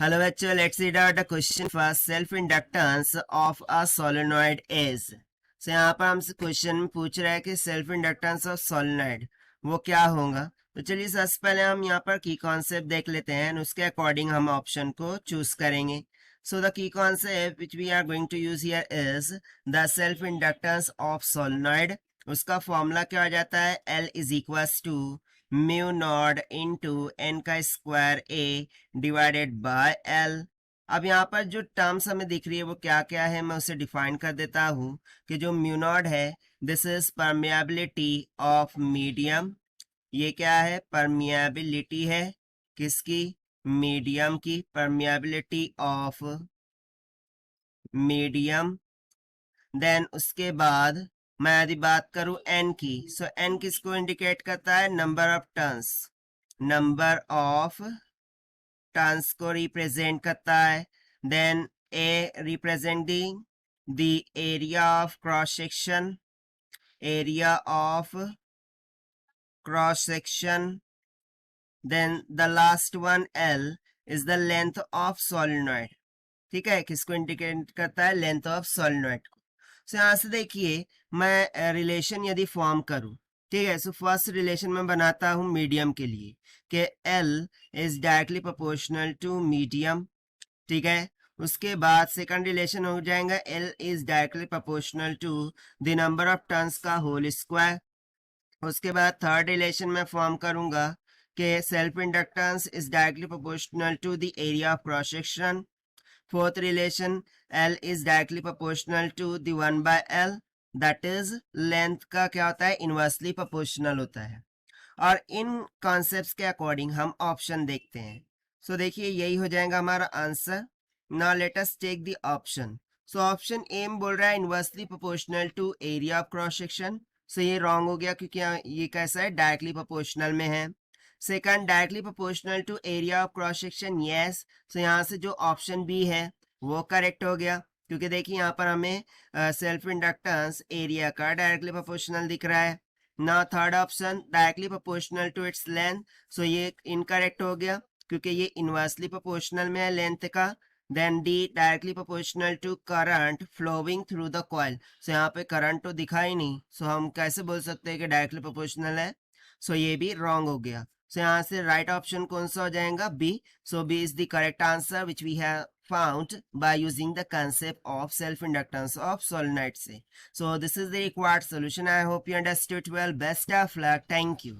Hello bachcho, let's read out the question first. Self inductance of a solenoid is. So यहाँ पर हमसे question में पूछ रहा है कि सेल्फ इंडक्टेंस ऑफ सोलेनॉइड वो क्या होगा। तो चलिए सबसे पहले हम यहाँ पर की कॉन्सेप्ट देख लेते हैं, उसके अकॉर्डिंग हम ऑप्शन को चूज करेंगे। So the key concept which we are going to use here is the self inductance of solenoid. उसका फॉर्मूला क्या हो जाता है, L is equals to mu naught into N का square A divided by L। अब यहाँ पर जो टर्म्स हमें दिख रही है वो क्या क्या है, मैं उसे डिफाइन कर देता हूँ कि जो म्यू नॉट है this is permeability of medium. ये क्या है, परमिएबिलिटी है किसकी, मीडियम की, परमिएबिलिटी ऑफ मीडियम। देन उसके बाद मैं यदि बात करूं एन की, सो एन किसको इंडिकेट करता है, number of turns, number of turns को रिप्रेजेंट करता है। Then a representing the area of cross section, area of cross section. Then the last one L is the length of solenoid. ठीक है, किसको indicate करता है, लेंथ ऑफ सोलेनॉइड को। सो यहाँ से देखिए मैं रिलेशन यदि फॉर्म करूं, ठीक है, सो फर्स्ट रिलेशन मैं बनाता हूं मीडियम के लिए कि L is directly proportional to medium. ठीक है, उसके बाद सेकंड रिलेशन हो जाएगा L is directly proportional to the number of turns का होल स्क्वायर। उसके बाद थर्ड रिलेशन में फॉर्म करूंगा कि self inductance is directly proportional to the area of cross section. Fourth relation L is directly proportional to the 1/L, that is length का क्या होता है, इनवर्सली प्रोपोर्शनल होता है। और इन कॉन्सेप्ट्स के अकॉर्डिंग हम ऑप्शन देखते हैं। सो देखिए यही हो जाएगा हमारा answer. Now let us take the option. So option A में बोल रहा है inversely proportional to area of cross section. So ये रॉन्ग हो गया क्योंकि ये कैसा है, डायरेक्टली प्रोपोर्शनल में है। Second directly proportional to area of cross section, yes. So यहाँ से जो ऑप्शन बी है वो करेक्ट हो गया क्योंकि देखिए यहाँ पर हमें सेल्फ इंडक्टेंस एरिया का डायरेक्टली प्रोपोर्शनल दिख रहा है ना। Third option directly proportional to its length, so ये इनकरेक्ट हो गया क्योंकि ये इनवर्सली प्रोपोर्शनल में है लेंथ का। Then D directly proportional to current flowing through the coil. So यहाँ पे करंट तो दिखा ही नहीं, सो हम कैसे बोल सकते हैं कि डायरेक्टली प्रोपोर्शनल है। सो ये भी रॉन्ग हो गया। सो यहाँ से राइट ऑप्शन कौन सा हो जाएगा, B. So B is the correct answer which we have found by using the concept of self-inductance of solenoid. So this is the required solution. I hope you understood well. Best of luck. Thank you.